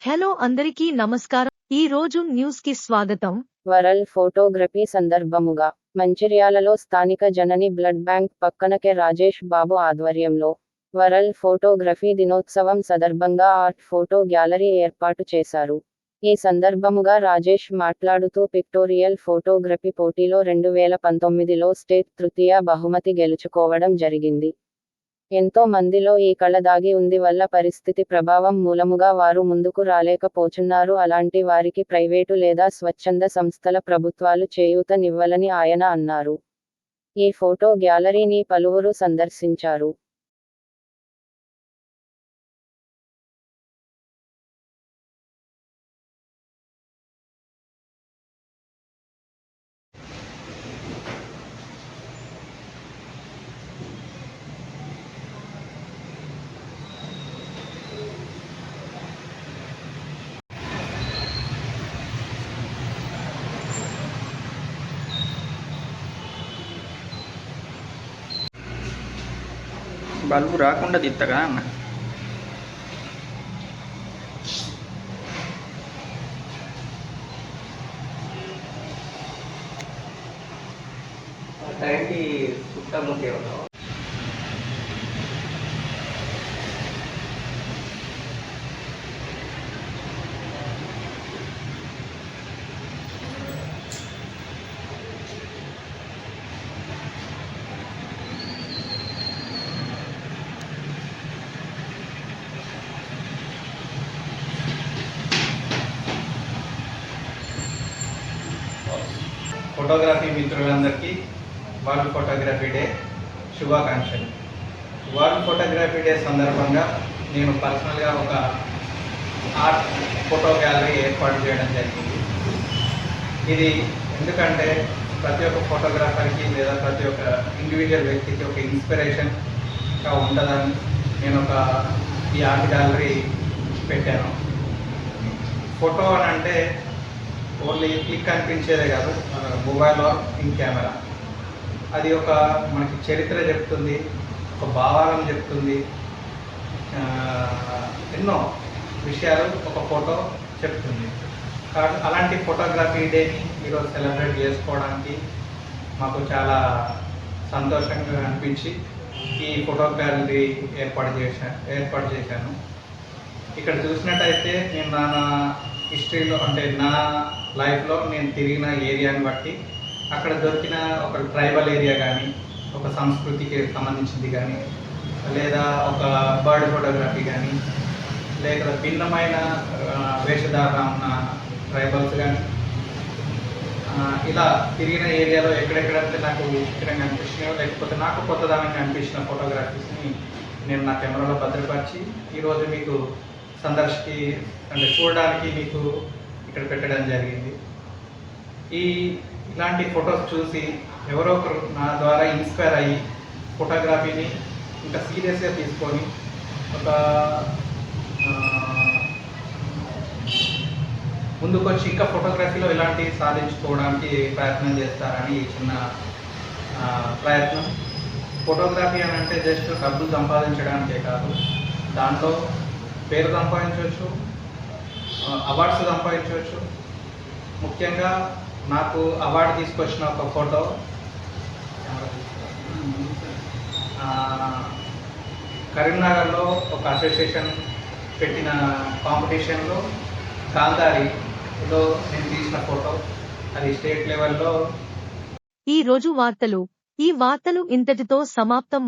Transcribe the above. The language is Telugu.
హలో అందరికీ నమస్కారం. ఈ రోజు న్యూస్ కి స్వాగతం. వరల్డ్ ఫోటోగ్రఫీ సందర్భముగా మంచిర్యాలలో స్థానిక జనని బ్లడ్ బ్యాంక్ పక్కన కె రాజేష్ బాబు ఆధ్వర్యంలో వరల్డ్ ఫోటోగ్రఫీ దినోత్సవం సందర్భంగా ఆర్ట్ ఫోటో గ్యాలరీ ఏర్పాటు చేశారు. ఈ సందర్భముగా రాజేష్ మాట్లాడుతూ పిక్టోరియల్ ఫోటోగ్రఫీ పోటీలో 2019లో స్టేట్ తృతీయ బహుమతి గెలుచుకోవడం జరిగింది. ఎంతో మందిలో ఈ కళ దాగి ఉంది వల్ల పరిస్థితి ప్రభావం మూలముగా వారు ముందుకు రాలేకపోచున్నారు. అలాంటి వారికి ప్రైవేటు లేదా స్వచ్ఛంద సంస్థల ప్రభుత్వాలు చేయూత నివ్వాలని ఆయన అన్నారు. ఈ ఫోటో గ్యాలరీని పలువురు సందర్శించారు. బల్బు రాకుండా తిత్తగా అన్న టైంకి చుట్టముకే ఉన్నాం. ఫోటోగ్రఫీ మిత్రులందరికీ వరల్డ్ ఫోటోగ్రఫీ డే శుభాకాంక్షలు. వరల్డ్ ఫోటోగ్రఫీ డే సందర్భంగా నేను పర్సనల్గా ఒక ఆర్ట్ ఫోటో గ్యాలరీ ఏర్పాటు చేయడం జరిగింది. ఇది ఎందుకంటే ప్రతి ఒక్క ఫోటోగ్రాఫర్కి లేదా ప్రతి ఒక్క ఇండివిజువల్ వ్యక్తికి ఒక ఇన్స్పిరేషన్గా ఉంటుందని నేను ఈ ఆర్ట్ గ్యాలరీ పెట్టాను. ఫోటో అని అంటే ఓన్లీ క్లిక్ అనిపించేదే కాదు, మొబైల్లో ఇన్ కెమెరా అది మనకి చరిత్ర చెప్తుంది, ఒక భావాలను చెప్తుంది, ఎన్నో విషయాలు ఒక ఫోటో చెప్తుంది. కాబట్టి అలాంటి ఫోటోగ్రఫీ డేని ఈరోజు సెలబ్రేట్ చేసుకోవడానికి మాకు చాలా సంతోషంగా అనిపించి ఈ ఫోటో గ్యాలరీ ఏర్పాటు చేశాను. ఇక్కడ చూసినట్టయితే నేను నా హిస్టరీలో అంటే నా లైఫ్లో నేను తిరిగిన ఏరియాని బట్టి అక్కడ దొరికిన ఒక ట్రైబల్ ఏరియా కానీ, ఒక సంస్కృతికి సంబంధించింది కానీ, లేదా ఒక బర్డ్ ఫోటోగ్రఫీ కానీ, లేక భిన్నమైన వేషధారణ ఉన్న ట్రైబల్స్ కానీ, ఇలా తిరిగిన ఏరియాలో ఎక్కడెక్కడైతే నాకు విచిత్రంగా అనిపించినాయో లేకపోతే నాకు కొత్తదనంగా అనిపించిన ఫోటోగ్రఫీస్ని నేను నా కెమెరాలో భద్రపరిచి ఈరోజు మీకు చూడడానికి మీకు ఇక్కడ పెట్టడం జరిగింది. ఇలాంటి ఫొటోస్ చూసి ఎవరో ఒకరు నా ద్వారా ఇన్స్పైర్ అయ్యి ఫోటోగ్రఫీని ఇంకా సీరియస్గా తీసుకొని ముందుకు వచ్చి ఇంకా ఫోటోగ్రఫీలో ఇలాంటి సాధించుకోవడానికి ప్రయత్నం చేస్తారని చిన్న ప్రయత్నం. ఫోటోగ్రఫీ అని అంటే జస్ట్ డబ్బులు సంపాదించడానికే కాదు, దాంట్లో పేరు సంపాదించవచ్చు, అవార్డ్స్ సంపాదించవచ్చు. ముఖ్యంగా నాకు అవార్డు తీసుకొచ్చిన ఒక ఫోటో కరీంనగర్లో ఒక అసోసియేషన్ పెట్టిన కాంపిటీషన్లో గాంధారిలో నేను తీసిన ఫోటో, అది స్టేట్ లెవెల్లో. ఈ రోజు వార్తలు ఇంతటితో సమాప్తం.